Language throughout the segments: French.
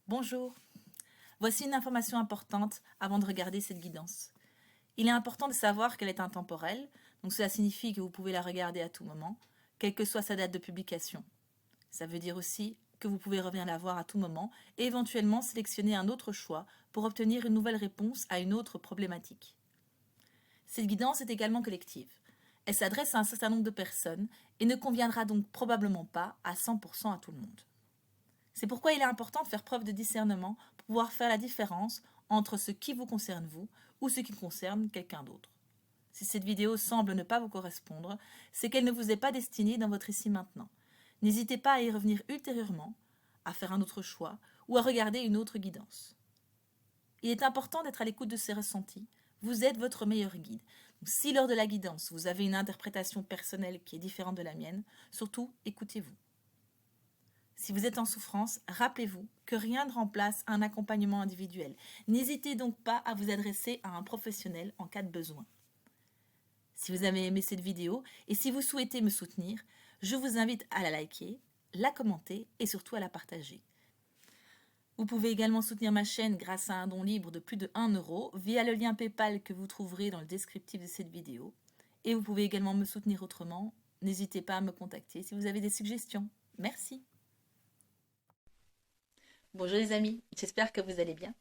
Bonjour, voici une information importante avant de regarder cette guidance. Il est important de savoir qu'elle est intemporelle, donc cela signifie que vous pouvez la regarder à tout moment, quelle que soit sa date de publication. Ça veut dire aussi que vous pouvez revenir la voir à tout moment et éventuellement sélectionner un autre choix pour obtenir une nouvelle réponse à une autre problématique. Cette guidance est également collective. Elle s'adresse à un certain nombre de personnes et ne conviendra donc probablement pas à 100% à tout le monde. C'est pourquoi il est important de faire preuve de discernement pour pouvoir faire la différence entre ce qui vous concerne vous ou ce qui concerne quelqu'un d'autre. Si cette vidéo semble ne pas vous correspondre, c'est qu'elle ne vous est pas destinée dans votre ici maintenant. N'hésitez pas à y revenir ultérieurement, à faire un autre choix ou à regarder une autre guidance. Il est important d'être à l'écoute de ces ressentis. Vous êtes votre meilleur guide. Donc, si lors de la guidance, vous avez une interprétation personnelle qui est différente de la mienne, surtout écoutez-vous. Si vous êtes en souffrance, rappelez-vous que rien ne remplace un accompagnement individuel. N'hésitez donc pas à vous adresser à un professionnel en cas de besoin. Si vous avez aimé cette vidéo et si vous souhaitez me soutenir, je vous invite à la liker, la commenter et surtout à la partager. Vous pouvez également soutenir ma chaîne grâce à un don libre de plus de 1 € via le lien PayPal que vous trouverez dans le descriptif de cette vidéo. Et vous pouvez également me soutenir autrement. N'hésitez pas à me contacter si vous avez des suggestions. Merci. Bonjour les amis, j'espère que vous allez bien.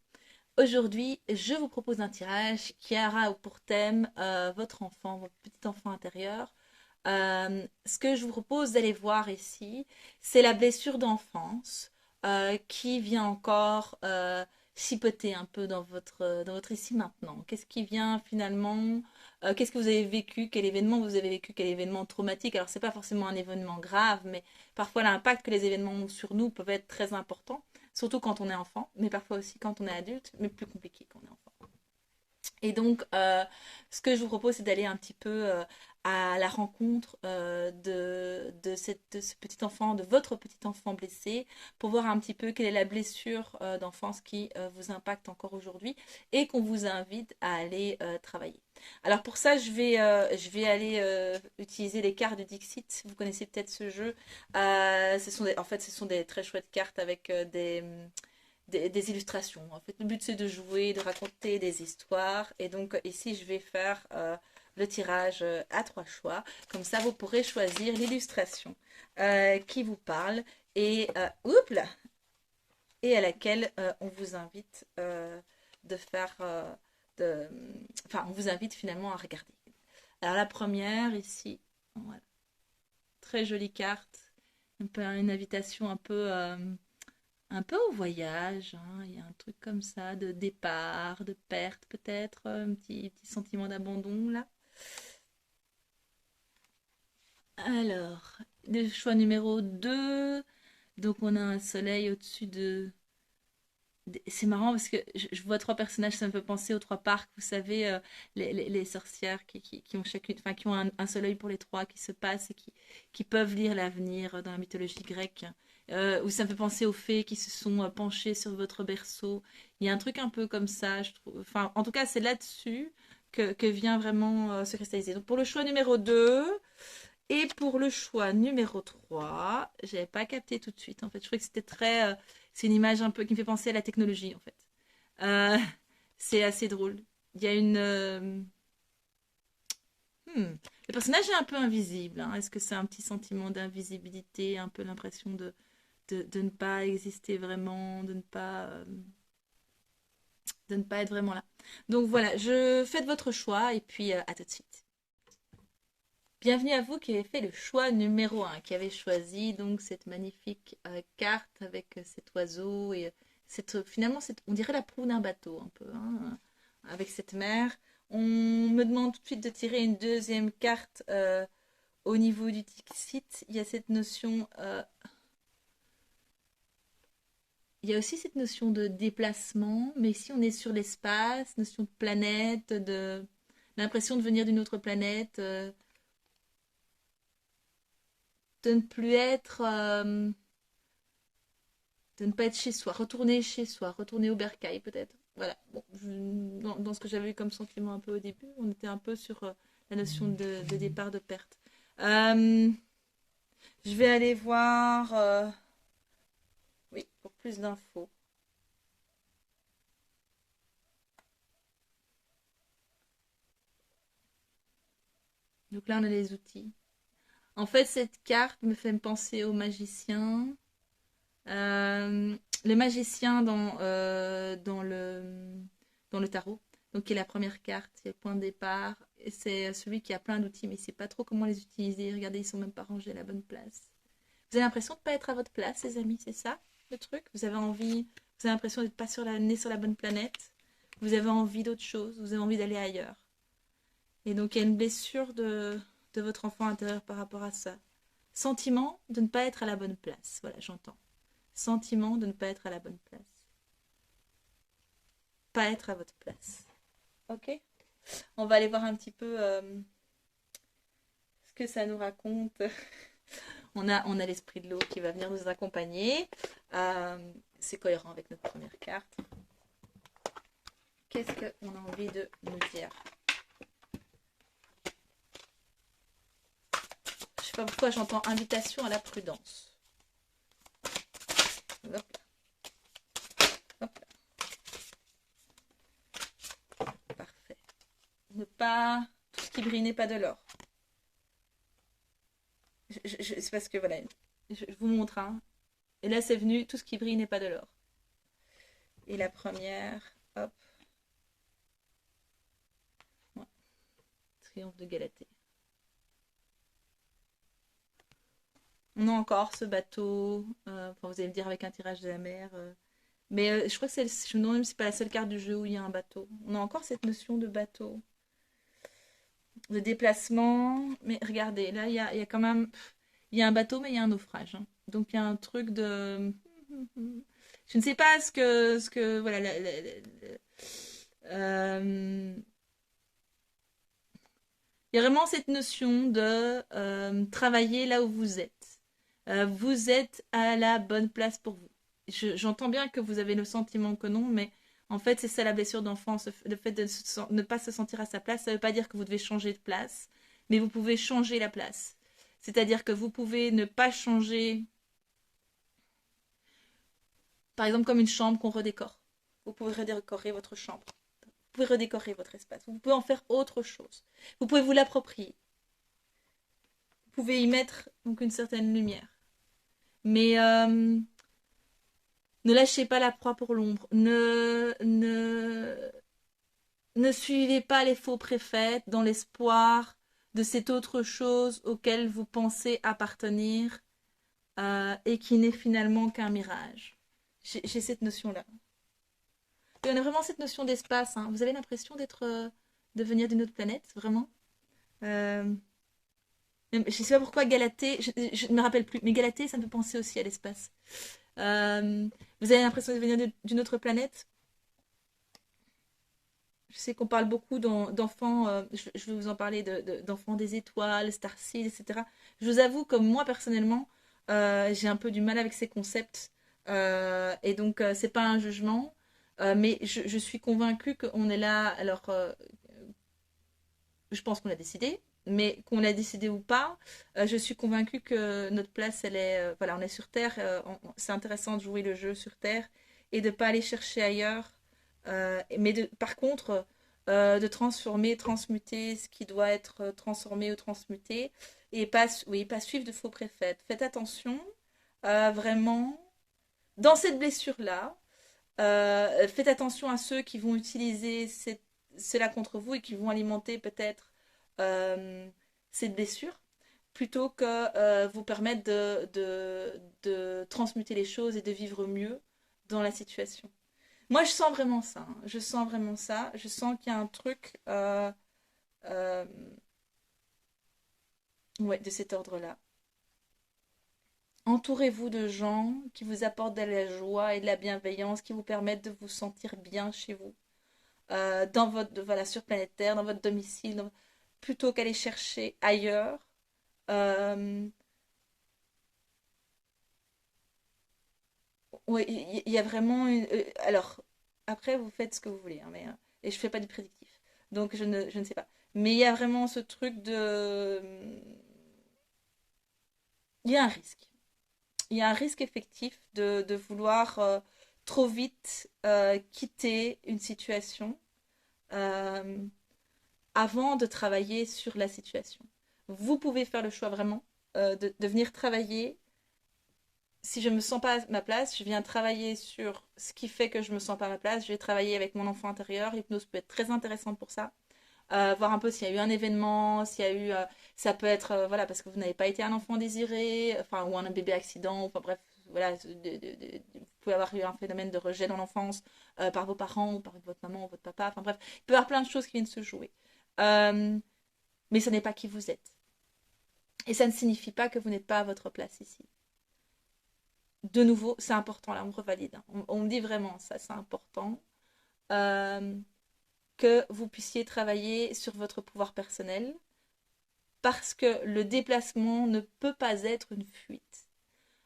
Aujourd'hui, je vous propose un tirage qui aura pour thème votre enfant, votre petit enfant intérieur. Ce que je vous propose d'aller voir ici, c'est la blessure d'enfance qui vient encore chipoter un peu dans votre ici maintenant. Qu'est-ce qui vient finalement qu'est-ce que vous avez vécu? Quel événement vous avez vécu? Quel événement traumatique? Alors, c'est pas forcément un événement grave, mais parfois l'impact que les événements ont sur nous peuvent être très importants, surtout quand on est enfant, mais parfois aussi quand on est adulte, mais plus compliqué quand on est enfant. Et donc, ce que je vous propose, c'est d'aller un petit peu à la rencontre de ce petit enfant, de votre petit enfant blessé, pour voir un petit peu quelle est la blessure d'enfance qui vous impacte encore aujourd'hui et qu'on vous invite à aller travailler. Alors pour ça, je vais aller utiliser les cartes de Dixit. Vous connaissez peut-être ce jeu. En fait, ce sont des très chouettes cartes avec des illustrations. En fait, le but c'est de jouer, de raconter des histoires. Et donc ici, je vais faire le tirage à 3 choix. Comme ça, vous pourrez choisir l'illustration qui vous parle et, oups là, et à laquelle on vous invite de faire, de, enfin, on vous invite finalement à regarder. Alors la première ici, voilà, très jolie carte, un peu une invitation un peu au voyage, hein. Il y a un truc comme ça, de départ, de perte peut-être, un petit sentiment d'abandon là. Alors, le choix numéro 2, donc on a un soleil au-dessus c'est marrant parce que je vois trois personnages, ça me fait penser aux trois parcs, vous savez, les sorcières qui ont chacune, enfin qui ont un seul œil pour les trois, qui se passent et qui peuvent lire l'avenir dans la mythologie grecque. Ou ça me fait penser aux fées qui se sont penchées sur votre berceau. Il y a un truc un peu comme ça, je trouve. Enfin, en tout cas, c'est là-dessus que vient vraiment se cristalliser. Donc pour le choix numéro 2 et pour le choix numéro 3, j'avais pas capté tout de suite. En fait, je trouvais que c'était très. C'est une image un peu qui me fait penser à la technologie, en fait. Euh, c'est assez drôle. Il y a une. Le personnage est un peu invisible, hein. Est-ce que c'est un petit sentiment d'invisibilité, un peu l'impression de ne pas exister vraiment, de ne pas être vraiment là. Donc voilà, je faites votre choix et puis à tout de suite. Bienvenue à vous qui avez fait le choix numéro un, qui avez choisi donc cette magnifique carte avec cet oiseau et finalement on dirait la proue d'un bateau un peu, hein, avec cette mer. On me demande tout de suite de tirer une deuxième carte au niveau du Dixit. Il y a cette notion, il y a aussi cette notion de déplacement, mais ici on est sur l'espace, notion de planète, de l'impression de venir d'une autre planète. De ne plus être, de ne pas être chez soi, retourner au bercail peut-être. Voilà, bon, dans ce que j'avais eu comme sentiment un peu au début, on était un peu sur la notion de départ, de perte. Euh, je vais aller voir, oui, pour plus d'infos. Donc là, on a les outils. En fait, cette carte me fait me penser au magicien. Le magicien dans le tarot, donc qui est la première carte, c'est le point de départ. Et c'est celui qui a plein d'outils, mais il ne sait pas trop comment les utiliser. Regardez, ils sont même pas rangés à la bonne place. Vous avez l'impression de ne pas être à votre place, les amis, c'est ça le truc? Vous avez envie, vous avez l'impression d'être pas né sur la bonne planète. Vous avez envie d'autre chose, vous avez envie d'aller ailleurs. Et donc il y a une blessure de votre enfant intérieur par rapport à ça. Sentiment de ne pas être à la bonne place. Voilà, j'entends. Sentiment de ne pas être à la bonne place. Pas être à votre place. Ok. On va aller voir un petit peu ce que ça nous raconte. On a l'esprit de l'eau qui va venir nous accompagner. C'est cohérent avec notre première carte. Qu'est-ce qu'on a envie de nous dire? Je sais pas pourquoi j'entends invitation à la prudence. Hop là. Hop là. Parfait. Ne pas... Tout ce qui brille n'est pas de l'or. C'est parce que voilà, je vous montre. Hein. Et là, c'est venu, tout ce qui brille n'est pas de l'or. Et la première, hop. Ouais. Triomphe de Galatée. On a encore ce bateau. Enfin, vous allez me dire avec un tirage de la mer. Mais je crois que c'est, je me demande même si c'est pas la seule carte du jeu où il y a un bateau. On a encore cette notion de bateau, de déplacement. Mais regardez, là, il y a quand même, il y a un bateau, mais il y a un naufrage. Hein. Donc il y a un truc de, je ne sais pas voilà, il y a vraiment cette notion de travailler là où vous êtes. Vous êtes à la bonne place pour vous. J'entends bien que vous avez le sentiment que non, mais en fait, c'est ça la blessure d'enfance. Le fait de ne pas se sentir à sa place, ça ne veut pas dire que vous devez changer de place, mais vous pouvez changer la place. C'est-à-dire que vous pouvez ne pas changer, par exemple, comme une chambre qu'on redécore. Vous pouvez redécorer votre chambre. Vous pouvez redécorer votre espace. Vous pouvez en faire autre chose. Vous pouvez vous l'approprier. Vous pouvez y mettre donc une certaine lumière. Mais ne lâchez pas la proie pour l'ombre. Ne suivez pas les faux préfets dans l'espoir de cette autre chose auquel vous pensez appartenir et qui n'est finalement qu'un mirage. J'ai cette notion-là. Et on a vraiment cette notion d'espace. Hein. Vous avez l'impression de venir d'une autre planète, vraiment. Euh, je ne sais pas pourquoi Galatée, je ne me rappelle plus, mais Galatée, ça me fait penser aussi à l'espace. Vous avez l'impression de venir d'une autre planète? Je sais qu'on parle beaucoup d'enfants, je vais vous en parler d'enfants des étoiles, Starseed, etc. Je vous avoue que moi, personnellement, j'ai un peu du mal avec ces concepts. Et donc, c'est pas un jugement. Mais je suis convaincue qu'on est là. Alors, je pense qu'on l'a décidé. Mais qu'on l'a décidé ou pas, je suis convaincue que notre place, elle est. Voilà, on est sur Terre. C'est intéressant de jouer le jeu sur Terre et de ne pas aller chercher ailleurs. Mais par contre, de transformer, transmuter ce qui doit être transformé ou transmuté et pas, oui, pas suivre de faux préfets. Faites attention, vraiment, dans cette blessure-là, faites attention à ceux qui vont utiliser cela contre vous et qui vont alimenter peut-être euh, cette blessure plutôt que vous permettre de transmuter les choses et de vivre mieux dans la situation. Moi, je sens vraiment ça. Hein. Je sens vraiment ça. Je sens qu'il y a un truc euh, ouais, de cet ordre-là. Entourez-vous de gens qui vous apportent de la joie et de la bienveillance, qui vous permettent de vous sentir bien chez vous, dans votre, voilà, sur planète Terre, dans votre domicile, plutôt qu'aller chercher ailleurs. Euh, ouais, il y a vraiment une. Alors, après, vous faites ce que vous voulez, hein, mais, et je fais pas du prédictif. Donc, je ne sais pas. Mais il y a vraiment ce truc de. Il y a un risque. Il y a un risque effectif de vouloir trop vite quitter une situation euh, avant de travailler sur la situation. vous pouvez faire le choix vraiment de venir travailler. Si je me sens pas à ma place, je viens travailler sur ce qui fait que je me sens pas à ma place. Je vais travailler avec mon enfant intérieur. L'hypnose peut être très intéressante pour ça. Voir un peu s'il y a eu un événement, s'il y a eu, ça peut être, voilà, parce que vous n'avez pas été un enfant désiré, enfin, ou un bébé accident, enfin bref, voilà, vous pouvez avoir eu un phénomène de rejet dans l'enfance par vos parents, ou par votre maman, ou votre papa, enfin bref, il peut y avoir plein de choses qui viennent se jouer. Euh, mais ce n'est pas qui vous êtes. Et ça ne signifie pas que vous n'êtes pas à votre place ici. De nouveau, c'est important, là, on revalide. Hein. On me dit vraiment ça, c'est important. Euh, que vous puissiez travailler sur votre pouvoir personnel, parce que le déplacement ne peut pas être une fuite.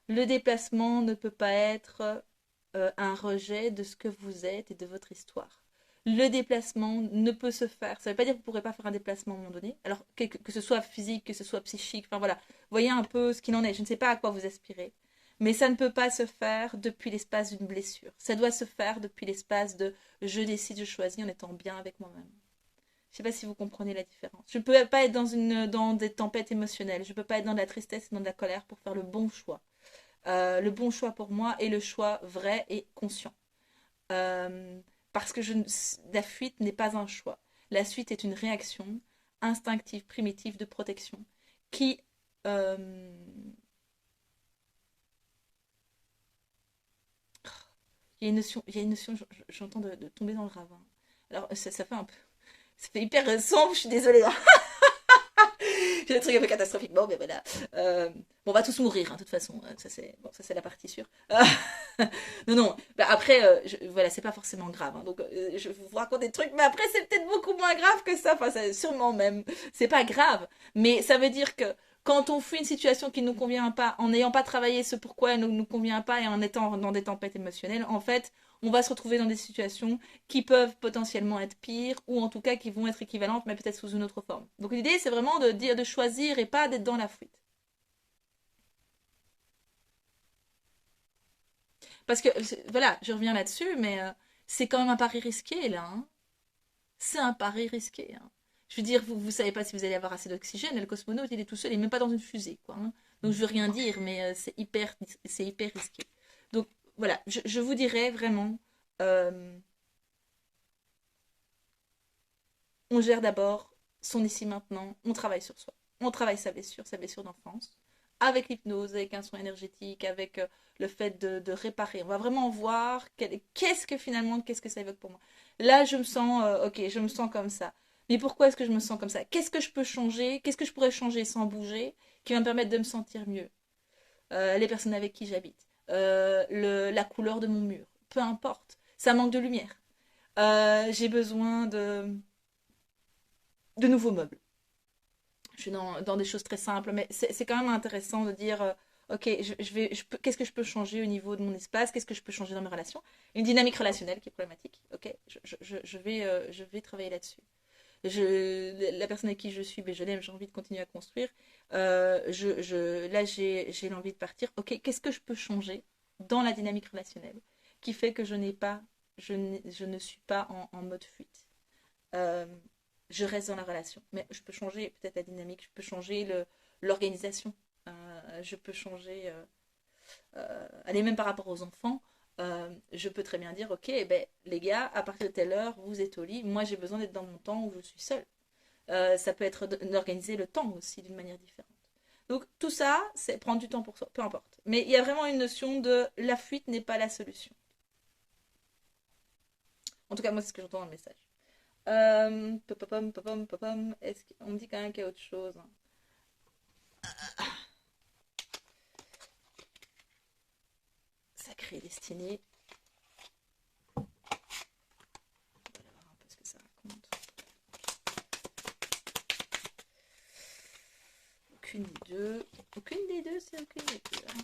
Le déplacement ne peut pas être un rejet de ce que vous êtes et de votre histoire. Le déplacement ne peut se faire. Ça ne veut pas dire que vous ne pourrez pas faire un déplacement à un moment donné. Alors que ce soit physique, que ce soit psychique, enfin voilà. Voyez un peu ce qu'il en est. Je ne sais pas à quoi vous aspirez. Mais ça ne peut pas se faire depuis l'espace d'une blessure. Ça doit se faire depuis l'espace de je décide, je choisis en étant bien avec moi-même. Je ne sais pas si vous comprenez la différence. Je ne peux pas être dans des tempêtes émotionnelles. Je ne peux pas être dans de la tristesse et dans de la colère pour faire le bon choix. Le bon choix pour moi est le choix vrai et conscient. Parce que la fuite n'est pas un choix. La fuite est une réaction instinctive, primitive de protection qui... euh, il y a une notion, j'entends de tomber dans le ravin. Alors, ça fait un peu... Ça fait hyper sombre, je suis désolée. Hein. J'ai des trucs un peu catastrophiques. Bon, ben voilà. Bon, on va tous mourir, hein, de toute façon. Ça, c'est la partie sûre. Non, non. Bah, après, voilà, c'est pas forcément grave. Hein. Donc, je vous raconte des trucs, mais après, c'est peut-être beaucoup moins grave que ça. Enfin, sûrement même. C'est pas grave. Mais ça veut dire que quand on fuit une situation qui ne nous convient pas, en n'ayant pas travaillé ce pourquoi elle ne nous convient pas et en étant dans des tempêtes émotionnelles, en fait, on va se retrouver dans des situations qui peuvent potentiellement être pires ou en tout cas qui vont être équivalentes, mais peut-être sous une autre forme. Donc l'idée, c'est vraiment de dire de choisir et pas d'être dans la fuite. Parce que, voilà, je reviens là-dessus, mais c'est quand même un pari risqué, là. Hein. C'est un pari risqué. Hein. Je veux dire, vous ne savez pas si vous allez avoir assez d'oxygène, et le cosmonaute, il est tout seul, il n'est même pas dans une fusée, quoi. Hein. Donc, je veux rien dire, mais c'est hyper risqué. Donc, voilà, je vous dirais vraiment, euh, on gère d'abord son ici maintenant, on travaille sur soi. On travaille sa blessure d'enfance, avec l'hypnose, avec un soin énergétique, avec le fait de réparer. On va vraiment voir qu'est-ce que finalement, qu'est-ce que ça évoque pour moi. Là, je me sens, ok, je me sens comme ça. Mais pourquoi est-ce que je me sens comme ça? Qu'est-ce que je peux changer? Qu'est-ce que je pourrais changer sans bouger qui va me permettre de me sentir mieux? Les personnes avec qui j'habite, la couleur de mon mur, peu importe. Ça manque de lumière. J'ai besoin de nouveaux meubles. Je suis dans des choses très simples, mais c'est quand même intéressant de dire, ok, qu'est-ce que je peux changer au niveau de mon espace, qu'est-ce que je peux changer dans mes relations. Une dynamique relationnelle qui est problématique, ok, je vais travailler là-dessus. La personne avec qui je suis, ben, je l'aime, j'ai envie de continuer à construire. Là, j'ai l'envie de partir. Ok, qu'est-ce que je peux changer dans la dynamique relationnelle qui fait que je ne suis pas en mode fuite. Euh, je reste dans la relation. Mais je peux changer peut-être la dynamique, je peux changer l'organisation, je peux changer, allez, même par rapport aux enfants, je peux très bien dire, ok, ben, les gars, à partir de telle heure, vous êtes au lit, moi j'ai besoin d'être dans mon temps où je suis seule. Ça peut être d'organiser le temps aussi d'une manière différente. Donc tout ça, c'est prendre du temps pour soi, peu importe. Mais il y a vraiment une notion de la fuite n'est pas la solution. En tout cas, moi, c'est ce que j'entends dans le message. Est-ce qu'on me dit quand même qu'il y a autre chose? Sacrée destinée. On va voir un peu ce que ça raconte. Aucune des deux. Aucune des deux, c'est aucune des deux. Hein.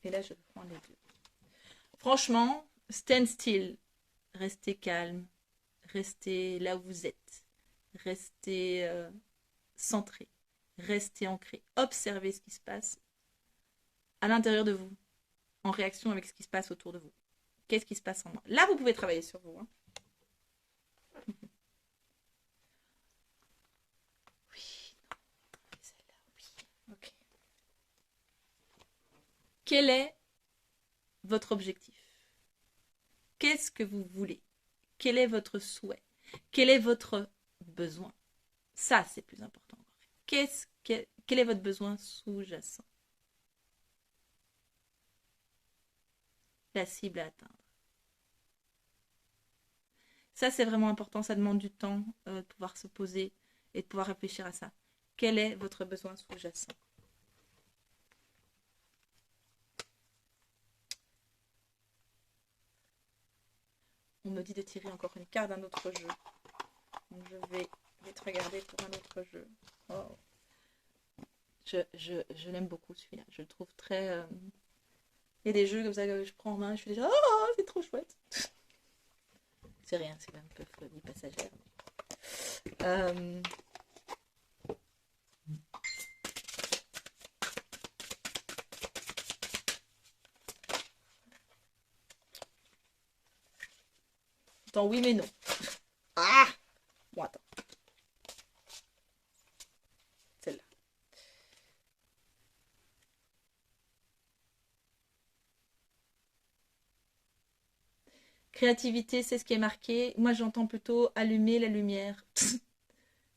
Et là, je vais prendre les deux. Franchement, stand still. Restez calme. Restez là où vous êtes. Restez centré. Restez ancré. Observez ce qui se passe à l'intérieur de vous, en réaction avec ce qui se passe autour de vous. Qu'est-ce qui se passe en moi? Là, vous pouvez travailler sur vous. Hein. Quel est votre objectif? Qu'est-ce que vous voulez? Quel est votre souhait? Quel est votre besoin? Ça, c'est plus important. Quel est votre besoin sous-jacent? La cible à atteindre. Ça, c'est vraiment important. Ça demande du temps de pouvoir se poser et de pouvoir réfléchir à ça. Quel est votre besoin sous-jacent? On me dit de tirer encore une carte d'un autre jeu. Donc je vais vite regarder pour un autre jeu. Oh. Je l'aime beaucoup celui-là. Je le trouve très... Il y a des jeux comme ça que je prends en main et je suis déjà... Oh, c'est trop chouette. C'est rien, c'est un peu folie passagère. Attends, oui mais non. Ah! Bon, attends. Celle-là. Créativité, c'est ce qui est marqué. Moi, j'entends plutôt allumer la lumière.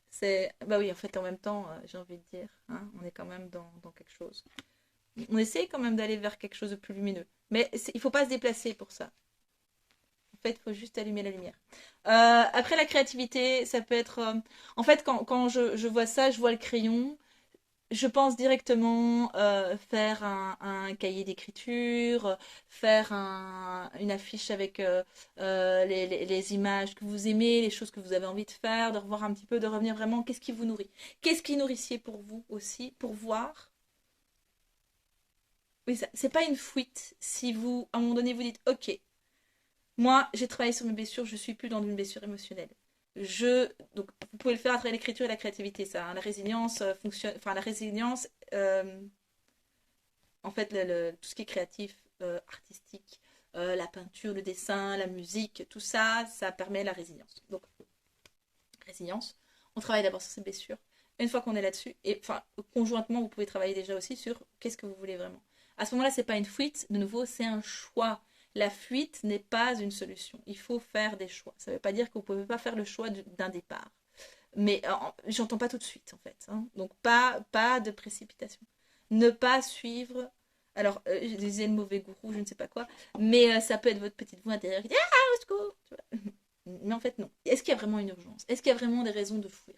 C'est... Bah oui, en fait, en même temps, j'ai envie de dire, hein, on est quand même dans quelque chose. On essaie quand même d'aller vers quelque chose de plus lumineux. Mais il ne faut pas se déplacer pour ça. En fait, il faut juste allumer la lumière. Après, la créativité, ça peut être... En fait, quand je vois ça, je vois le crayon. Je pense directement faire un cahier d'écriture, faire une affiche avec les images que vous aimez, les choses que vous avez envie de faire, de revoir un petit peu, de revenir vraiment, qu'est-ce qui vous nourrit? Qu'est-ce qui est nourricier pour vous aussi, pour voir? Oui, c'est pas une fuite si vous, à un moment donné, vous dites, ok, moi, j'ai travaillé sur mes blessures, je suis plus dans une blessure émotionnelle. Donc, vous pouvez le faire à travers l'écriture et la créativité, ça, hein. La résilience fonctionne, enfin, la résilience, en fait, tout ce qui est créatif, artistique, la peinture, le dessin, la musique, tout ça, ça permet la résilience. Donc, résilience, on travaille d'abord sur ses blessures. Une fois qu'on est là-dessus, et enfin, conjointement, vous pouvez travailler déjà aussi sur qu'est-ce que vous voulez vraiment. À ce moment-là, c'est pas une fuite, de nouveau, c'est un choix. La fuite n'est pas une solution. Il faut faire des choix. Ça ne veut pas dire que vous ne pouvez pas faire le choix d'un départ. Mais j'entends pas tout de suite, en fait, hein. Donc, pas de précipitation. Ne pas suivre. Alors, je disais le mauvais gourou, je ne sais pas quoi, mais ça peut être votre petite voix intérieure qui dit ah, au secours, tu vois. Mais en fait, non. Est-ce qu'il y a vraiment une urgence? Est-ce qu'il y a vraiment des raisons de fuir?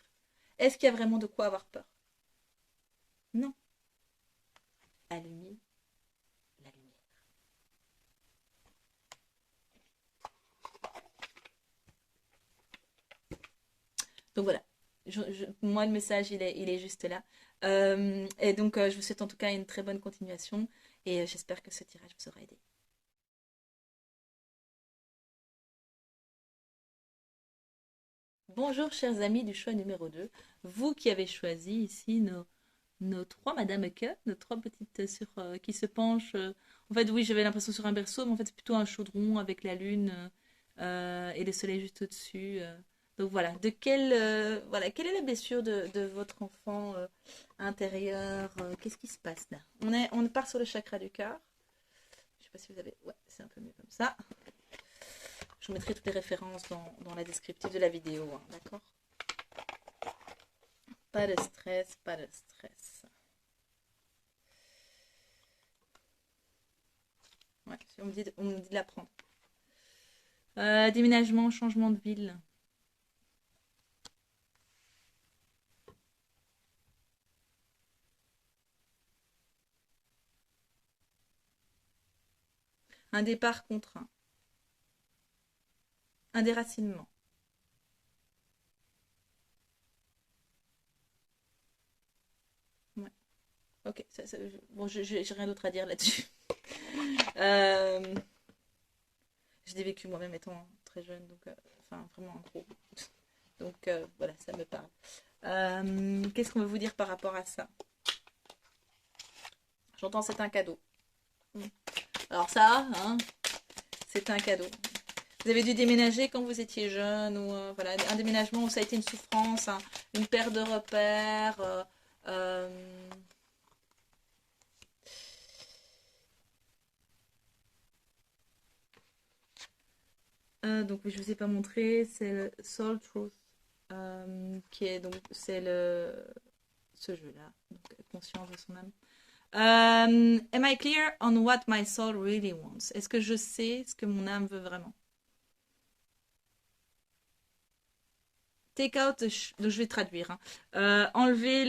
Est-ce qu'il y a vraiment de quoi avoir peur? Non. Allumez la lumière. Donc voilà. Moi, le message, il est juste là. Et donc, je vous souhaite en tout cas une très bonne continuation et j'espère que ce tirage vous aura aidé. Bonjour, chers amis du choix numéro 2. Vous qui avez choisi ici nos trois Madame Que, nos trois petites qui se penchent. En fait, oui, j'avais l'impression sur un berceau, mais en fait, c'est plutôt un chaudron avec la lune et le soleil juste au-dessus. Donc voilà, voilà, quelle est la blessure de votre enfant intérieur? Qu'est-ce qui se passe là? On part sur le chakra du cœur. Je sais pas si vous avez... Ouais, c'est un peu mieux comme ça. Je vous mettrai toutes les références dans la descriptive de la vidéo, hein, d'accord? Pas de stress, pas de stress. Ouais, on me dit de la prendre. Déménagement, changement de ville. Un départ contraint. Un déracinement. Ouais. Ok, bon, j'ai rien d'autre à dire là-dessus. euh, je l'ai vécu moi-même étant très jeune, donc enfin vraiment en gros. Donc voilà, ça me parle. Qu'est-ce qu'on veut vous dire par rapport à ça? J'entends c'est un cadeau. Alors ça, hein, c'est un cadeau. Vous avez dû déménager quand vous étiez jeune ou voilà, un déménagement où ça a été une souffrance, hein, une perte de repères. donc je vous ai pas montré, c'est le Soul Truth, qui est donc c'est le ce jeu-là, donc conscience de son âme. Am I clear on what my soul really wants? Est-ce que je sais ce que mon âme veut vraiment? Take out, donc je vais traduire. Hein. Enlever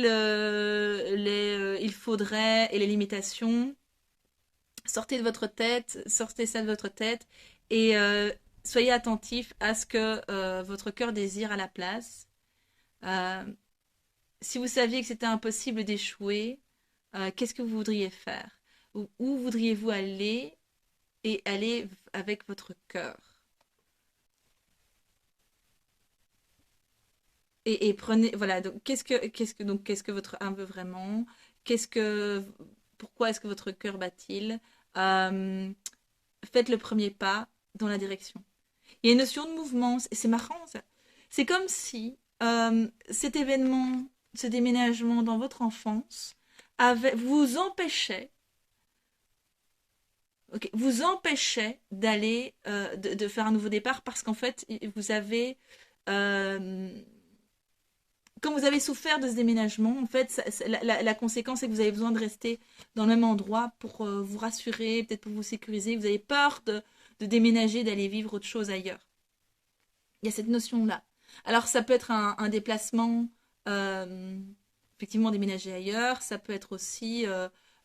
il faudrait et les limitations. Sortez de votre tête, sortez ça de votre tête et soyez attentif à ce que votre cœur désire à la place. Euh, si vous saviez que c'était impossible d'échouer, qu'est-ce que vous voudriez faire? Où voudriez-vous aller et aller avec votre cœur? Et prenez, voilà, donc qu'est-ce que votre âme veut vraiment? Qu'est-ce que, pourquoi est-ce que votre cœur bat-il? Euh, Faites le premier pas dans la direction. Il y a une notion de mouvement, c'est marrant ça. C'est comme si cet événement, ce déménagement dans votre enfance, vous empêchait, vous empêchait d'aller, de faire un nouveau départ parce qu'en fait, vous avez euh, quand vous avez souffert de ce déménagement, en fait, la conséquence, c'est que vous avez besoin de rester dans le même endroit pour vous rassurer, peut-être pour vous sécuriser. Vous avez peur de déménager, d'aller vivre autre chose ailleurs. Il y a cette notion-là. Alors, ça peut être un déplacement, euh, effectivement, déménager ailleurs. Ça peut être aussi,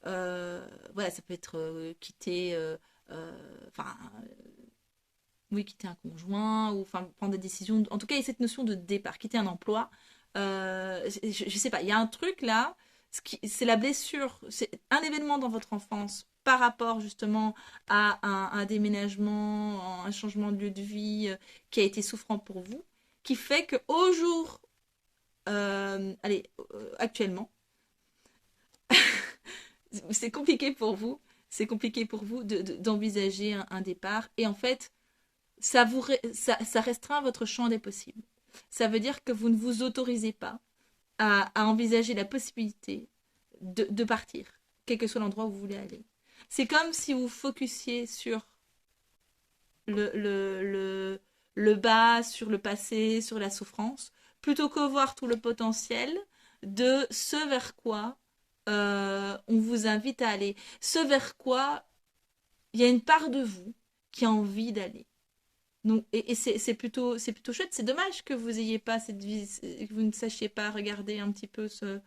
voilà, ça peut être quitter, enfin, oui, quitter un conjoint, ou enfin, prendre des décisions. En tout cas, il y a cette notion de départ, quitter un emploi. Je sais pas, il y a un truc là, c'est la blessure, c'est un événement dans votre enfance par rapport justement à un déménagement, un changement de lieu de vie qui a été souffrant pour vous, qui fait que au jour, allez, actuellement, c'est compliqué pour vous, c'est compliqué pour vous d'envisager un départ, et en fait, ça restreint votre champ des possibles. Ça veut dire que vous ne vous autorisez pas à envisager la possibilité de partir, quel que soit l'endroit où vous voulez aller. C'est comme si vous focussiez sur le, le, le, le bas, sur le passé, sur la souffrance, plutôt que voir tout le potentiel de ce vers quoi on vous invite à aller, ce vers quoi il y a une part de vous qui a envie d'aller. Donc, et c'est plutôt chouette. C'est dommage que vous ayez pas cette vie, que vous ne sachiez pas regarder un petit peu ce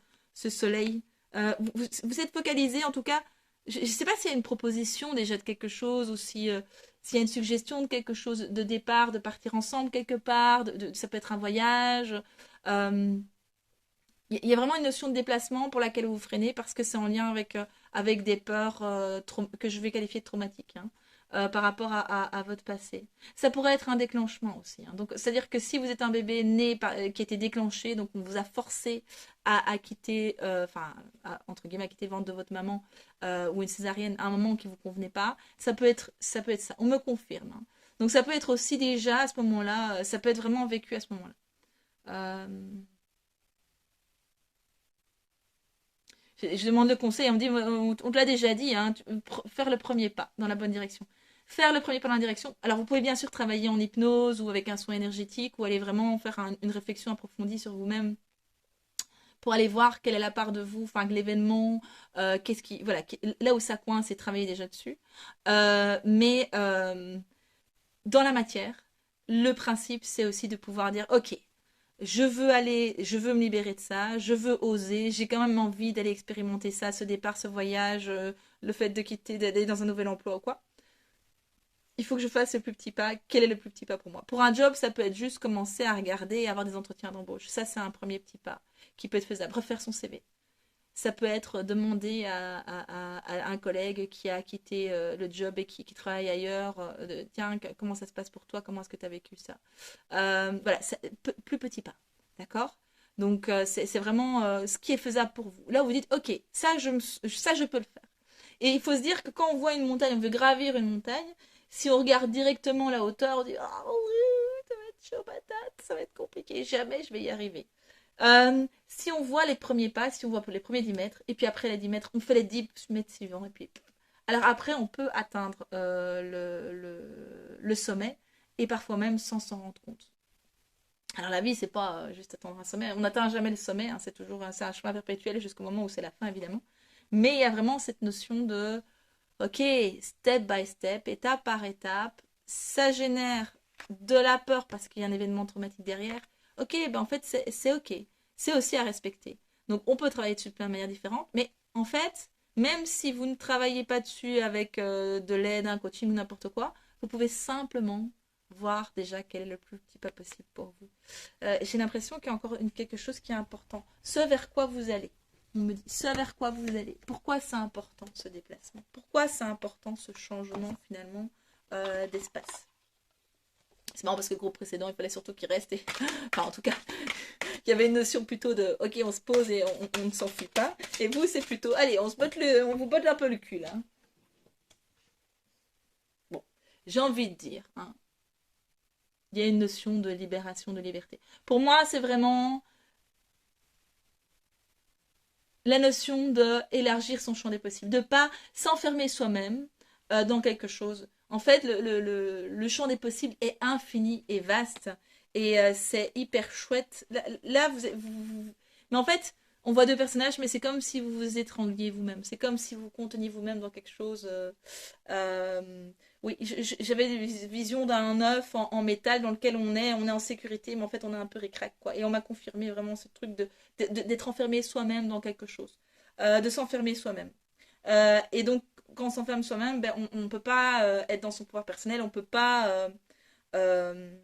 soleil. Vous êtes focalisé, en tout cas. Je ne sais pas s'il y a une proposition déjà de quelque chose ou si, s'il y a une suggestion de quelque chose de départ, de partir ensemble quelque part. Ça peut être un voyage. Euh, il y a vraiment une notion de déplacement pour laquelle vous freinez parce que c'est en lien avec des peurs que je vais qualifier de traumatiques hein, par rapport à votre passé. Ça pourrait être un déclenchement aussi. Hein. Donc, c'est-à-dire que si vous êtes un bébé né qui a été déclenché, donc on vous a forcé à quitter, enfin, entre guillemets, à quitter le ventre de votre maman ou une césarienne à un moment qui ne vous convenait pas, ça peut être ça. On me confirme. Hein. Donc, ça peut être aussi déjà à ce moment-là, ça peut être vraiment vécu à ce moment-là. Euh, je demande le conseil, on me dit, on te l'a déjà dit, hein, faire le premier pas dans la bonne direction. Faire le premier pas dans la direction. Alors, vous pouvez bien sûr travailler en hypnose ou avec un soin énergétique ou aller vraiment faire une réflexion approfondie sur vous-même pour aller voir quelle est la part de vous, enfin, l'événement, qu'est-ce qui, voilà, là où ça coince, c'est travailler déjà dessus. Mais dans la matière, le principe, c'est aussi de pouvoir dire, ok, je veux aller, je veux me libérer de ça, je veux oser, j'ai quand même envie d'aller expérimenter ça, ce départ, ce voyage, le fait de quitter, d'aller dans un nouvel emploi ou quoi. Il faut que je fasse le plus petit pas. Quel est le plus petit pas pour moi? Pour un job, ça peut être juste commencer à regarder et avoir des entretiens d'embauche. Ça, c'est un premier petit pas qui peut être faisable. Refaire son CV. Ça peut être demander à un collègue qui a quitté le job et qui travaille ailleurs, tiens, comment ça se passe pour toi, comment est-ce que tu as vécu ça voilà, plus petit pas, d'accord. Donc c'est vraiment ce qui est faisable pour vous. Là, vous dites, ok, ça, je peux le faire. Et il faut se dire que quand on voit une montagne, on veut gravir une montagne, si on regarde directement la hauteur, on dit, oh oui, ça va être chaud patate, ça va être compliqué, jamais je vais y arriver. Si on voit les premiers pas, si on voit les premiers 10 mètres, et puis après les 10 mètres, on fait les 10 mètres suivants, et puis... Alors après, on peut atteindre le sommet, et parfois même sans s'en rendre compte. Alors la vie, c'est pas juste attendre un sommet. On n'atteint jamais le sommet, hein, c'est un chemin perpétuel jusqu'au moment où c'est la fin, évidemment. Mais il y a vraiment cette notion de, ok, step by step, étape par étape, ça génère de la peur parce qu'il y a un événement traumatique derrière. Ok, ben en fait, c'est ok. C'est aussi à respecter. Donc on peut travailler dessus de plein de manières différentes, mais en fait, même si vous ne travaillez pas dessus avec de l'aide, un coaching ou n'importe quoi, vous pouvez simplement voir déjà quel est le plus petit pas possible pour vous. J'ai l'impression qu'il y a encore quelque chose qui est important. Ce vers quoi vous allez. On me dit ce vers quoi vous allez. Pourquoi c'est important ce déplacement? Pourquoi c'est important ce changement finalement d'espace? C'est marrant parce que le groupe précédent, il fallait surtout qu'il reste. Et... enfin, en tout cas, il y avait une notion plutôt de ok, on se pose et on ne s'enfuit pas. Et vous, c'est plutôt allez, on vous botte un peu le cul là. Bon, j'ai envie de dire, hein, il y a une notion de libération, de liberté. Pour moi, c'est vraiment la notion de élargir son champ des possibles, de pas s'enfermer soi-même dans quelque chose. En fait, le champ des possibles est infini et vaste et c'est hyper chouette. Là mais en fait, on voit deux personnages, mais c'est comme si vous vous étrangliez vous-même. C'est comme si vous conteniez vous-même dans quelque chose. Euh, oui, j'avais une vision d'un œuf en métal dans lequel on est en sécurité, mais en fait on est un peu ric-rac, quoi. Et on m'a confirmé vraiment ce truc d'être enfermé soi-même dans quelque chose, de s'enfermer soi-même. Et donc quand on s'enferme soi-même, ben, on ne peut pas être dans son pouvoir personnel, on ne peut pas euh,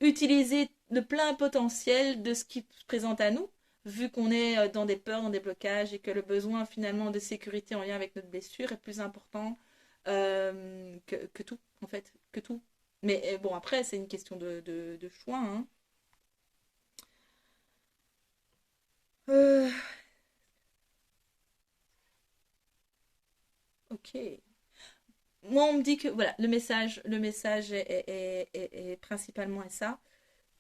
utiliser le plein potentiel de ce qui se présente à nous, vu qu'on est dans des peurs, dans des blocages, et que le besoin finalement de sécurité en lien avec notre blessure est plus important que tout, en fait, que tout. Mais bon, après, c'est une question de choix. Hein. Euh, ok. Moi, on me dit que voilà, le message est principalement ça.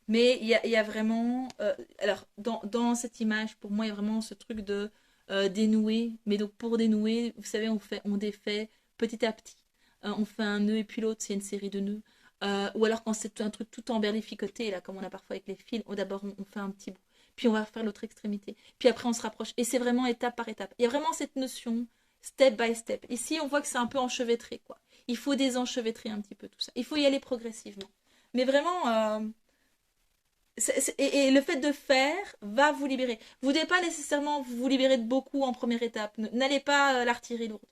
Mais il y a vraiment. Alors, dans cette image, pour moi, il y a vraiment ce truc de dénouer. Mais donc, pour dénouer, vous savez, on défait petit à petit. On fait un nœud et puis l'autre, c'est une série de nœuds. Ou alors, quand c'est un truc tout emberlificoté, là, comme on a parfois avec les fils, d'abord, on fait un petit bout. Puis, on va faire l'autre extrémité. Puis après, on se rapproche. Et c'est vraiment étape par étape. Il y a vraiment cette notion, step by step. Ici, on voit que c'est un peu enchevêtré, quoi. Il faut désenchevêtrer un petit peu tout ça. Il faut y aller progressivement. Mais vraiment. Et le fait de faire va vous libérer. Vous ne devez pas nécessairement vous libérer de beaucoup en première étape. N'allez pas l'artillerie lourde.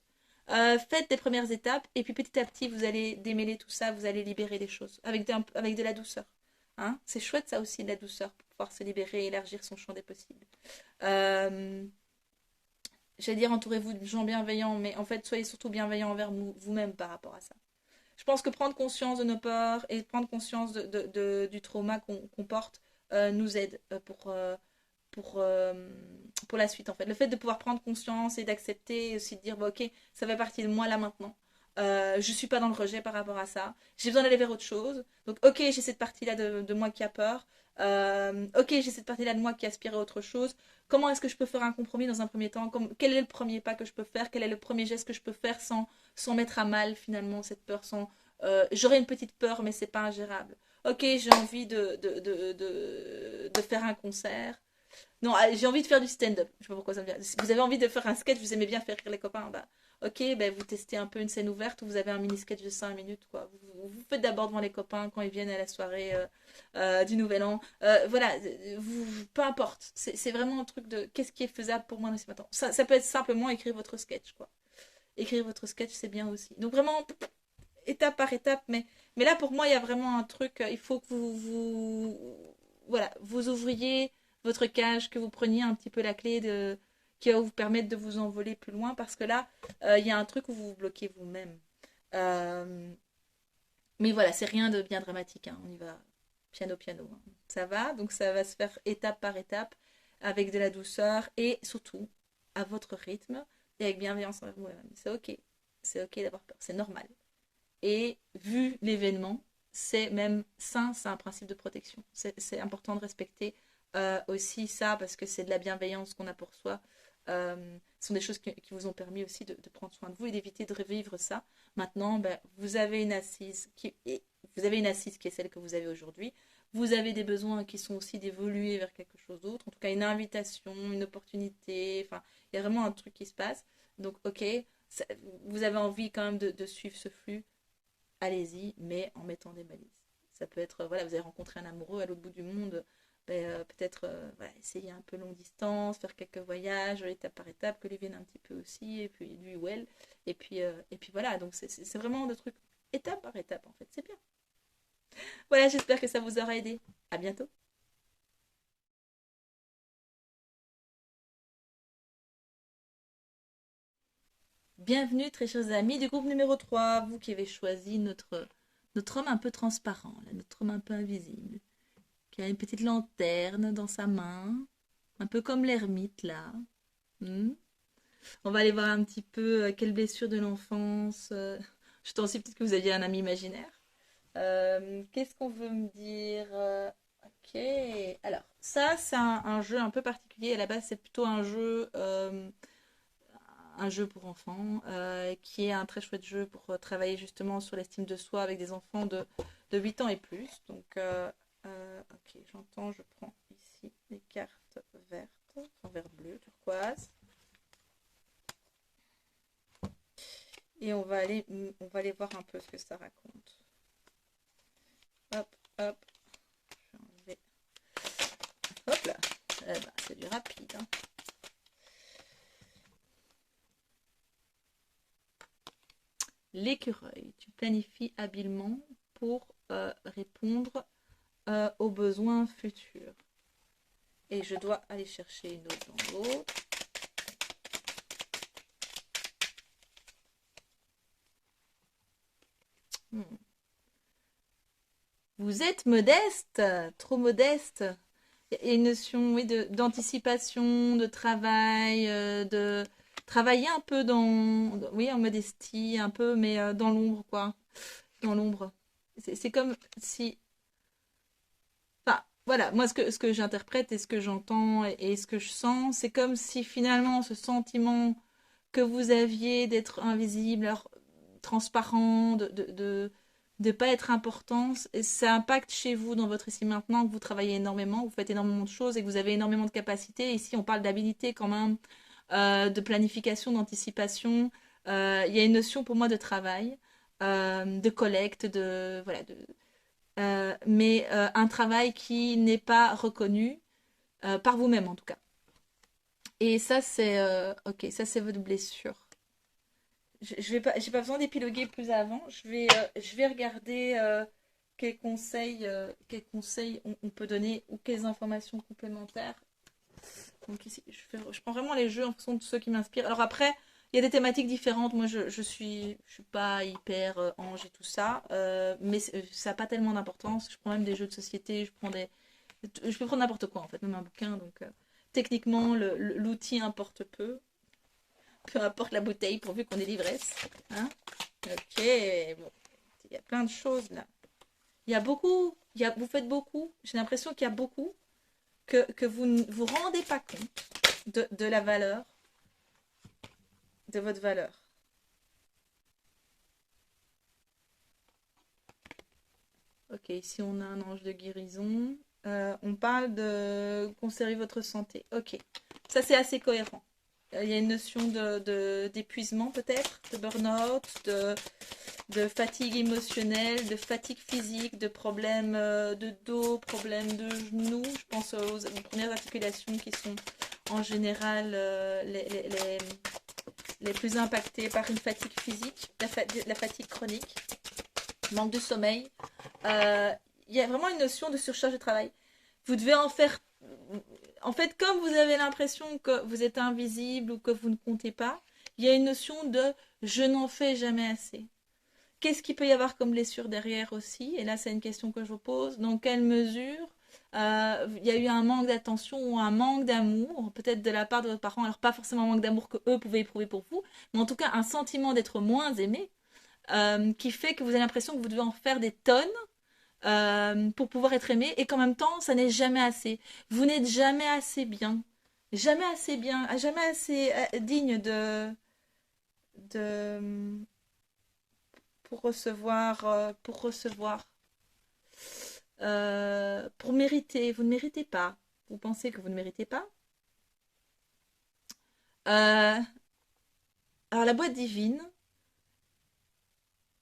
Faites des premières étapes et puis petit à petit vous allez démêler tout ça, vous allez libérer des choses avec de la douceur. Hein, c'est chouette ça aussi, de la douceur pour pouvoir se libérer et élargir son champ des possibles. Euh, J'allais dire entourez-vous de gens bienveillants, mais en fait soyez surtout bienveillants envers vous-même par rapport à ça. Je pense que prendre conscience de nos peurs et prendre conscience du trauma qu'on porte nous aide pour, euh, pour la suite en fait. Le fait de pouvoir prendre conscience et d'accepter et aussi de dire bah, ok, ça fait partie de moi là maintenant. Je suis pas dans le rejet par rapport à ça. J'ai besoin d'aller vers autre chose. Donc ok, j'ai cette partie-là de moi qui a peur. Ok, j'ai cette partie-là de moi qui aspire à autre chose. Comment est-ce que je peux faire un compromis dans un premier temps? Quel est le premier pas que je peux faire? Quel est le premier geste que je peux faire sans mettre à mal finalement cette peur, sans j'aurais une petite peur mais c'est pas ingérable. Ok, j'ai envie de faire un concert. Non, j'ai envie de faire du stand-up. Je sais pas pourquoi ça me vient. Vous avez envie de faire un sketch, vous aimez bien faire rire les copains. Bah, ok, ben vous testez un peu une scène ouverte où vous avez un mini sketch de 5 minutes. Quoi. Vous faites d'abord devant les copains quand ils viennent à la soirée du Nouvel An. Voilà, peu importe. C'est vraiment un truc de qu'est-ce qui est faisable pour moi dans ce matin. Ça peut être simplement écrire votre sketch. Quoi. Écrire votre sketch, c'est bien aussi. Donc vraiment, étape par étape. Mais là, pour moi, il y a vraiment un truc. Il faut que voilà, vous ouvriez votre cage, que vous preniez un petit peu la clé qui va vous permettre de vous envoler plus loin. Parce que là, il y a un truc où vous vous bloquez vous-même. Euh, mais voilà, c'est rien de bien dramatique. Hein. On y va piano, piano. Hein. Ça va, donc ça va se faire étape par étape, avec de la douceur et surtout à votre rythme et avec bienveillance envers vous-même. C'est ok. C'est ok d'avoir peur. C'est normal. Et vu l'événement, c'est même sain, c'est un principe de protection. C'est important de respecter aussi ça parce que c'est de la bienveillance qu'on a pour soi. Ce sont des choses qui vous ont permis aussi de prendre soin de vous et d'éviter de revivre ça. Maintenant, ben, vous avez une assise qui est celle que vous avez aujourd'hui. Vous avez des besoins qui sont aussi d'évoluer vers quelque chose d'autre. En tout cas, une invitation, une opportunité. Enfin, il y a vraiment un truc qui se passe. Donc, ok, ça- vous avez envie quand même de suivre ce flux, allez-y, mais en mettant des balises. Ça peut être, voilà, vous avez rencontré un amoureux à l'autre bout du monde, ben, peut-être voilà, essayer un peu longue distance, faire quelques voyages, étape par étape, que lui vienne un petit peu aussi, et puis lui ou elle. Et puis voilà, donc c'est vraiment des trucs étape par étape, en fait, c'est bien. Voilà, j'espère que ça vous aura aidé. À bientôt. Bienvenue, très chers amis du groupe numéro 3, vous qui avez choisi notre homme un peu transparent, là, notre homme un peu invisible, qui a une petite lanterne dans sa main, un peu comme l'ermite là. Hmm. On va aller voir un petit peu quelle blessure de l'enfance. Je t'en suis peut-être que vous aviez un ami imaginaire. Qu'est-ce qu'on veut me dire Ok. Alors, ça, c'est un jeu un peu particulier. À la base, c'est plutôt un jeu pour enfants, qui est un très chouette jeu pour travailler justement sur l'estime de soi avec des enfants de 8 ans et plus. Donc, ok, j'entends, je prends ici les cartes vertes, enfin vert bleu, turquoise. Et on va aller voir un peu ce que ça raconte. Hop, hop, je vais enlever. Hop là, eh ben, c'est du rapide, hein. L'écureuil, tu planifies habilement pour répondre aux besoins futurs. Et je dois aller chercher une autre dans l'autre. Hmm. Vous êtes modeste, trop modeste. Il y a une notion, oui, d'anticipation, de travail, de travailler un peu oui, en modestie, un peu, mais dans l'ombre, quoi. Dans l'ombre. C'est comme si, enfin, voilà, moi, ce que j'interprète et ce que j'entends et ce que je sens, c'est comme si finalement ce sentiment que vous aviez d'être invisible, alors, transparent, de pas être important, ça impacte chez vous dans votre ici maintenant, que vous travaillez énormément, vous faites énormément de choses et que vous avez énormément de capacités. Ici, on parle d'habilité quand même, de planification, d'anticipation. Il y a une notion pour moi de travail, de collecte, voilà, mais un travail qui n'est pas reconnu par vous-même en tout cas. Et ça, c'est ok, ça c'est votre blessure. Je vais pas, j'ai pas besoin d'épiloguer plus avant. Je vais regarder quels conseils on peut donner ou quelles informations complémentaires. Donc ici, je prends vraiment les jeux en fonction de ceux qui m'inspirent. Alors après, il y a des thématiques différentes. Moi, je suis pas hyper ange et tout ça, mais ça n'a pas tellement d'importance. Je prends même des jeux de société. Je peux prendre n'importe quoi en fait, même un bouquin. Donc techniquement, l'outil importe peu. Peu importe la bouteille pourvu qu'on ait l'ivresse. Hein. Ok, bon. Il y a plein de choses là. Il y a beaucoup, vous faites beaucoup. J'ai l'impression qu'il y a beaucoup que vous ne vous rendez pas compte de la valeur, de votre valeur. Ok, ici on a un ange de guérison. On parle de conserver votre santé. Ok, ça c'est assez cohérent. Il y a une notion d'épuisement peut-être, de burn-out, de fatigue émotionnelle, de fatigue physique, de problèmes de dos, problèmes de genoux. Je pense aux premières articulations qui sont en général les plus impactées par une fatigue physique, la fatigue chronique, manque de sommeil. Euh, Il y a vraiment une notion de surcharge de travail. Vous devez en faire. En fait, comme vous avez l'impression que vous êtes invisible ou que vous ne comptez pas, il y a une notion de je n'en fais jamais assez. Qu'est-ce qu'il peut y avoir comme blessure derrière aussi? Et là, c'est une question que je vous pose. Dans quelle mesure il y a eu un manque d'attention ou un manque d'amour, peut-être de la part de vos parents, alors pas forcément un manque d'amour que eux pouvaient éprouver pour vous, mais en tout cas un sentiment d'être moins aimé, qui fait que vous avez l'impression que vous devez en faire des tonnes pour pouvoir être aimé et qu'en même temps, ça n'est jamais assez. Vous n'êtes jamais assez bien. jamais assez bien, jamais assez digne de pour recevoir, pour mériter. Vous ne méritez pas. Vous pensez que vous ne méritez pas? Euh, alors la boîte divine,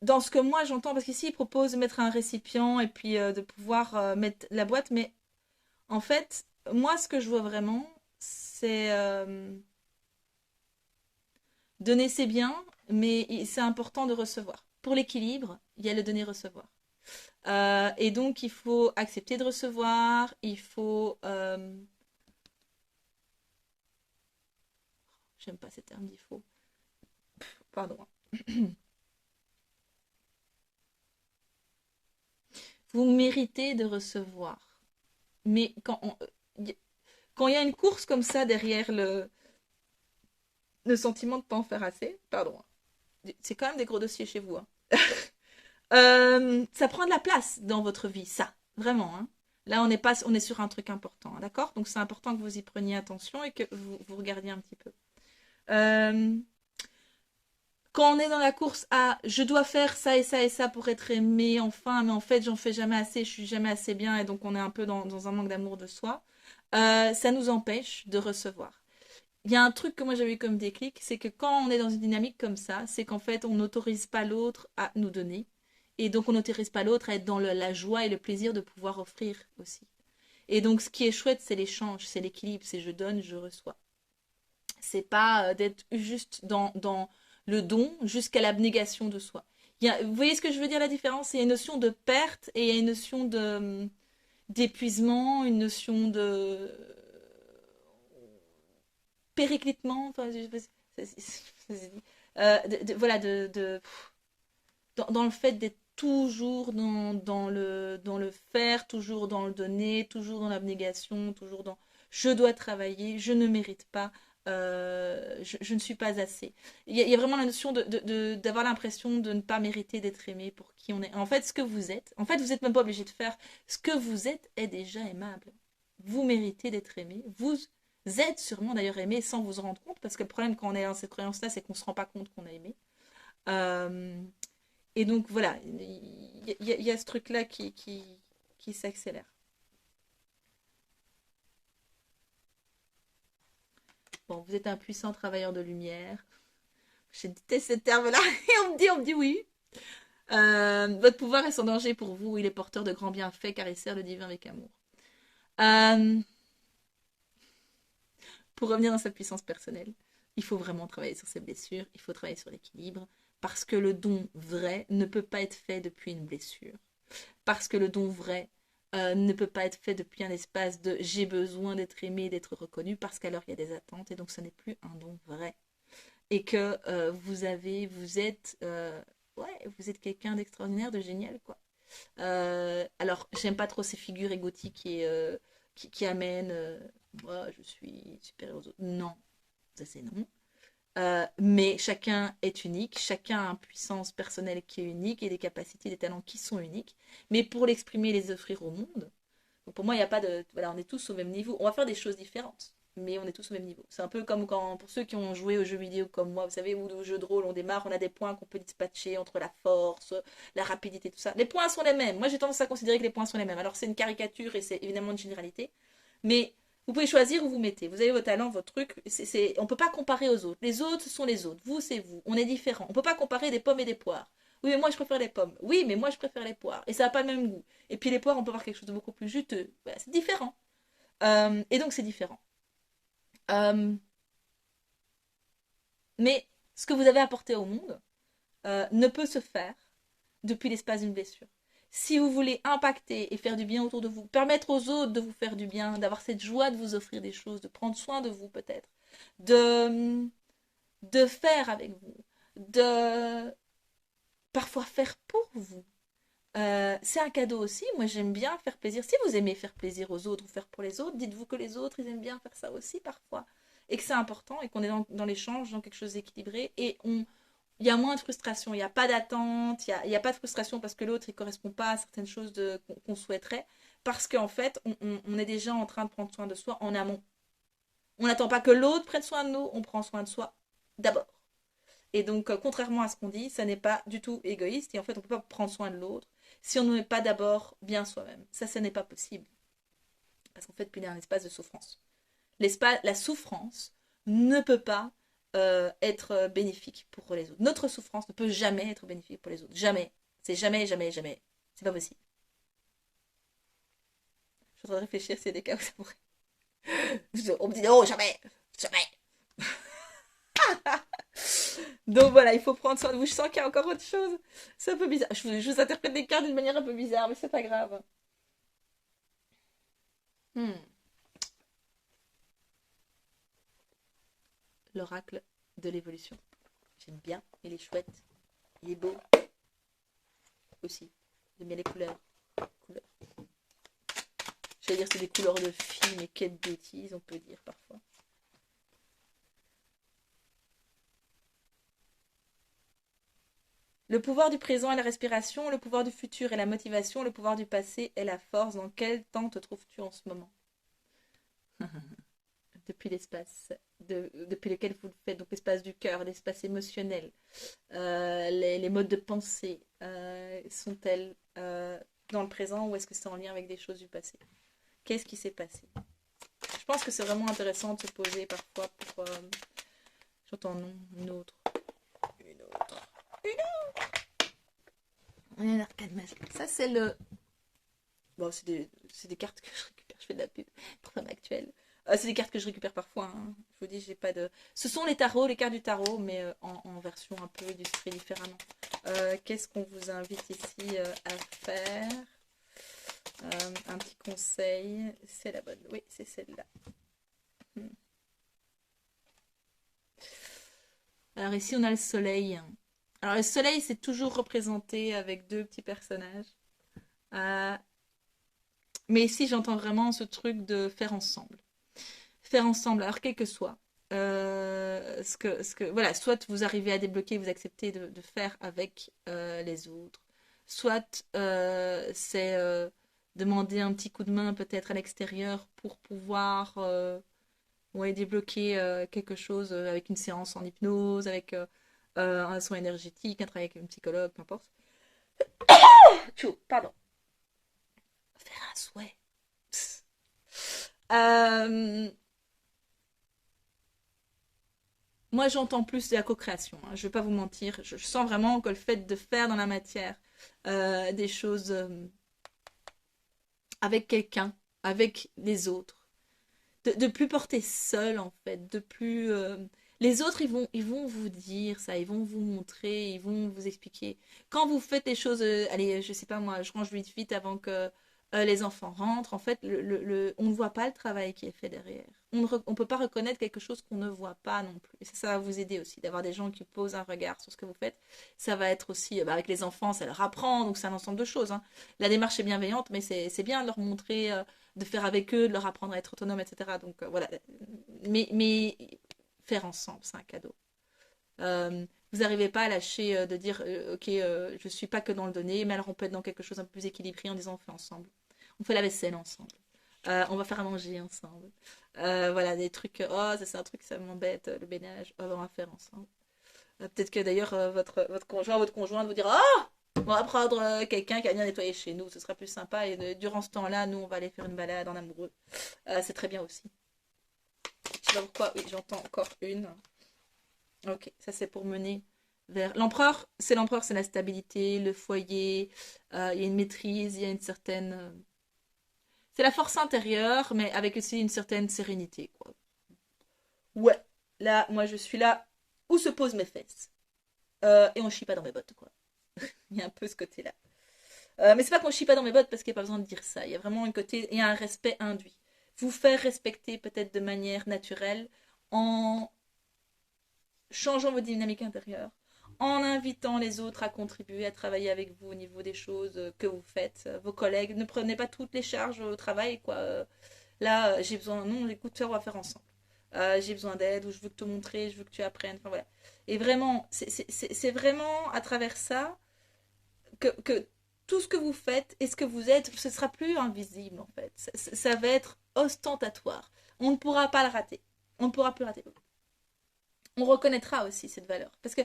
dans ce que moi j'entends, parce qu'ici il propose de mettre un récipient et puis de pouvoir mettre la boîte, mais en fait, moi ce que je vois vraiment, c'est donner c'est bien, mais c'est important de recevoir. Pour l'équilibre, il y a le donner-recevoir. Et donc, il faut accepter de recevoir, il faut... j'aime pas ces termes d'il faut. Pardon. Vous méritez de recevoir. Mais quand il y a une course comme ça derrière le sentiment de ne pas en faire assez, pardon, c'est quand même des gros dossiers chez vous. Hein. Ça prend de la place dans votre vie, ça, vraiment. Hein. Là, on est, pas, on est sur un truc important, hein, d'accord? Donc, c'est important que vous y preniez attention et que vous regardiez un petit peu. Euh, Quand on est dans la course à je dois faire ça et ça et ça pour être aimé enfin, mais en fait j'en fais jamais assez, je suis jamais assez bien et donc on est un peu dans un manque d'amour de soi, ça nous empêche de recevoir. Il y a un truc que moi j'avais eu comme déclic, c'est que quand on est dans une dynamique comme ça, c'est qu'en fait on n'autorise pas l'autre à nous donner et donc on n'autorise pas l'autre à être dans la joie et le plaisir de pouvoir offrir aussi. Et donc ce qui est chouette c'est l'échange, c'est l'équilibre, c'est je donne, je reçois. C'est pas d'être juste dans le don jusqu'à l'abnégation de soi. Vous voyez ce que je veux dire la différence? Il y a une notion de perte et il y a une notion d'épuisement, une notion de périclitement, enfin, voilà, dans le fait d'être toujours dans le faire, toujours dans le donner, toujours dans l'abnégation, toujours dans je dois travailler, je ne mérite pas, je ne suis pas assez. Il y a vraiment la notion d'avoir l'impression de ne pas mériter d'être aimé pour qui on est. En fait, ce que vous êtes, en fait, vous n'êtes même pas obligé de faire. Ce que vous êtes est déjà aimable. Vous méritez d'être aimé. Vous êtes sûrement d'ailleurs aimé sans vous en rendre compte, parce que le problème quand on est dans cette croyance-là, c'est qu'on ne se rend pas compte qu'on a aimé. Euh, et donc voilà, il y a ce truc-là qui s'accélère. Bon, vous êtes un puissant travailleur de lumière. Je déteste ce terme-là. Et on me dit oui. Votre pouvoir est sans danger pour vous. Il est porteur de grands bienfaits car il sert le divin avec amour. Euh, pour revenir dans sa puissance personnelle, il faut vraiment travailler sur ses blessures. Il faut travailler sur l'équilibre. Parce que le don vrai ne peut pas être fait depuis une blessure. Parce que le don vrai ne peut pas être fait depuis un espace de j'ai besoin d'être aimé, d'être reconnu, parce qu'alors il y a des attentes et donc ce n'est plus un don vrai. Et que vous êtes quelqu'un d'extraordinaire, de génial, quoi. Alors, j'aime pas trop ces figures égotiques et qui amènent moi, je suis supérieur aux autres. Non, ça c'est non. Mais chacun est unique, chacun a une puissance personnelle qui est unique et des capacités, des talents qui sont uniques. Mais pour l'exprimer et les offrir au monde, donc pour moi, il n'y a pas de. Voilà, on est tous au même niveau. On va faire des choses différentes, mais on est tous au même niveau. C'est un peu comme quand, pour ceux qui ont joué aux jeux vidéo comme moi, vous savez, ou aux jeux de rôle, on démarre, on a des points qu'on peut dispatcher entre la force, la rapidité, tout ça. Les points sont les mêmes. Moi, j'ai tendance à considérer que les points sont les mêmes. Alors, c'est une caricature et c'est évidemment une généralité. Mais vous pouvez choisir où vous mettez. Vous avez vos talents, votre truc. On ne peut pas comparer aux autres. Les autres, ce sont les autres. Vous, c'est vous. On est différents. On ne peut pas comparer des pommes et des poires. Oui, mais moi, je préfère les pommes. Oui, mais moi, je préfère les poires. Et ça n'a pas le même goût. Et puis les poires, on peut avoir quelque chose de beaucoup plus juteux. Voilà, c'est différent. Et donc, c'est différent. Euh, mais ce que vous avez apporté au monde ne peut se faire depuis l'espace d'une blessure. Si vous voulez impacter et faire du bien autour de vous, permettre aux autres de vous faire du bien, d'avoir cette joie de vous offrir des choses, de prendre soin de vous peut-être, de, de faire avec vous, de parfois faire pour vous. C'est un cadeau aussi. Moi, j'aime bien faire plaisir. Si vous aimez faire plaisir aux autres ou faire pour les autres, dites-vous que les autres, ils aiment bien faire ça aussi parfois. Et que c'est important et qu'on est dans l'échange, dans quelque chose d'équilibré. Et il y a moins de frustration. Il n'y a pas d'attente. Il y a pas de frustration parce que l'autre, il ne correspond pas à certaines choses qu'on souhaiterait. Parce qu'en fait, on est déjà en train de prendre soin de soi en amont. On n'attend pas que l'autre prenne soin de nous, on prend soin de soi d'abord. Et donc, contrairement à ce qu'on dit, ça n'est pas du tout égoïste. Et en fait, on ne peut pas prendre soin de l'autre si on ne met pas d'abord bien soi-même. Ça n'est pas possible. Parce qu'en fait, puis il y a un espace de souffrance. La souffrance ne peut pas être bénéfique pour les autres. Notre souffrance ne peut jamais être bénéfique pour les autres. Jamais. C'est jamais, jamais, jamais. C'est pas possible. Je suis en train de réfléchir s'il y a des cas où ça pourrait. On me dit non, jamais. Jamais. Donc voilà, il faut prendre soin de vous. Je sens qu'il y a encore autre chose. C'est un peu bizarre. Je vous interprète des cartes d'une manière un peu bizarre, mais c'est pas grave. Hmm. L'oracle de l'évolution. J'aime bien. Il est chouette. Il est beau. Aussi. J'aime bien les couleurs. J'allais dire c'est des couleurs de filles, mais quelle bêtise on peut dire parfois. Le pouvoir du présent est la respiration, le pouvoir du futur est la motivation, le pouvoir du passé est la force. Dans quel temps te trouves-tu en ce moment? Depuis l'espace, depuis lequel vous le faites, donc l'espace du cœur, l'espace émotionnel, les modes de pensée, sont-elles dans le présent ou est-ce que c'est en lien avec des choses du passé? Qu'est-ce qui s'est passé? Je pense que c'est vraiment intéressant de se poser parfois pour... j'entends non, une autre. Une autre. Une autre. Un arcade magique. Ça, c'est le... Bon, c'est des cartes que je récupère. Je fais de la pub pour Femme Actuelle. C'est des cartes que je récupère parfois. Hein. Je vous dis, j'ai pas de... Ce sont les tarots, les cartes du tarot, mais en version un peu illustrée différemment. Qu'est-ce qu'on vous invite ici à faire? Un petit conseil. C'est la bonne. Oui, c'est celle-là. Alors ici, on a le soleil. Alors le soleil, c'est toujours représenté avec deux petits personnages. Euh, mais ici, j'entends vraiment ce truc de faire ensemble. Faire ensemble, alors quel que soit. Voilà, soit vous arrivez à débloquer, vous acceptez de faire avec les autres. Soit c'est demander un petit coup de main peut-être à l'extérieur pour pouvoir ouais, débloquer quelque chose avec une séance en hypnose, avec un soin énergétique, un travail avec une psychologue, peu importe. Tchou, pardon. Faire un souhait. Euh, Moi, j'entends plus de la co-création. Hein. Je ne vais pas vous mentir. Je sens vraiment que le fait de faire dans la matière des choses avec quelqu'un, avec les autres, de plus porter seul en fait, de plus les autres ils vont vous dire ça, ils vont vous montrer, ils vont vous expliquer. Quand vous faites les choses, allez, je sais pas moi, je range vite vite avant que les enfants rentrent. En fait, on ne voit pas le travail qui est fait derrière. On peut pas reconnaître quelque chose qu'on ne voit pas non plus. Et ça va vous aider aussi d'avoir des gens qui posent un regard sur ce que vous faites. Ça va être aussi bah, avec les enfants, ça leur apprend, donc c'est un ensemble de choses. Hein. La démarche est bienveillante, mais c'est bien de leur montrer de faire avec eux, de leur apprendre à être autonome, etc. Donc voilà. Mais faire ensemble, c'est un cadeau. Vous n'arrivez pas à lâcher de dire ok, je suis pas que dans le donner, mais alors on peut être dans quelque chose un peu plus équilibré en disant on fait ensemble. On fait la vaisselle ensemble. On va faire à manger ensemble. Voilà, des trucs. Oh, ça c'est un truc, ça m'embête, le ménage. Oh, on va faire ensemble. Peut-être que d'ailleurs votre conjoint, votre conjointe vous dira oh, on va prendre quelqu'un qui va venir nettoyer chez nous, ce sera plus sympa. Et durant ce temps-là, nous, on va aller faire une balade en amoureux. C'est très bien aussi. Je sais pas pourquoi, oui, j'entends encore une. Ok, ça c'est pour mener vers... L'empereur, c'est la stabilité, le foyer, il y a une maîtrise, il y a une certaine... c'est la force intérieure, mais avec aussi une certaine sérénité, quoi. Ouais, là, moi je suis là où se posent mes fesses. Et on chie pas dans mes bottes, quoi. Il y a un peu ce côté-là. Mais c'est pas qu'on chie pas dans mes bottes parce qu'il n'y a pas besoin de dire ça. Il y a vraiment un côté, il y a un respect induit. Vous faire respecter peut-être de manière naturelle en changeant vos dynamiques intérieures, en invitant les autres à contribuer, à travailler avec vous au niveau des choses que vous faites. Vos collègues, ne prenez pas toutes les charges au travail, quoi. Là, j'ai besoin, non, écoute, on va faire ensemble. J'ai besoin d'aide, ou je veux te montrer, je veux que tu apprennes. Enfin voilà. Et vraiment, c'est vraiment à travers ça que tout ce que vous faites et ce que vous êtes, ce sera plus invisible en fait. Ça va être ostentatoire. On ne pourra pas le rater. On ne pourra plus rater. On reconnaîtra aussi cette valeur. Parce que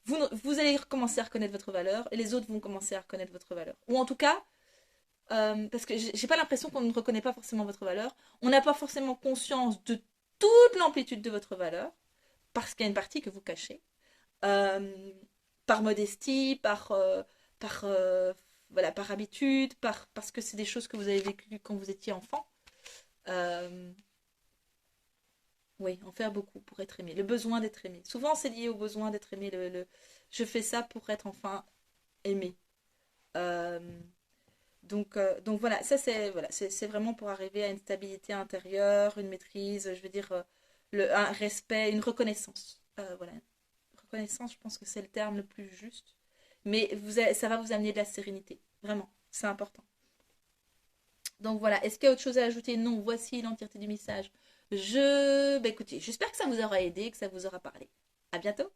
vous allez commencer à reconnaître votre valeur et les autres vont commencer à reconnaître votre valeur. Ou en tout cas, parce que j'ai pas l'impression qu'on ne reconnaît pas forcément votre valeur. On n'a pas forcément conscience de toute l'amplitude de votre valeur parce qu'il y a une partie que vous cachez. Euh, Par modestie, par, voilà, par habitude, parce que c'est des choses que vous avez vécues quand vous étiez enfant. Euh, oui, en faire beaucoup pour être aimé. Le besoin d'être aimé. Souvent, c'est lié au besoin d'être aimé. Je fais ça pour être enfin aimé. Euh, donc voilà, ça c'est vraiment pour arriver à une stabilité intérieure, une maîtrise, je veux dire, un respect, une reconnaissance. Voilà, reconnaissance, je pense que c'est le terme le plus juste. Mais ça va vous amener de la sérénité, vraiment, c'est important. Donc voilà, est-ce qu'il y a autre chose à ajouter? Non, voici l'entièreté du message. Écoutez, j'espère que ça vous aura aidé, que ça vous aura parlé. À bientôt!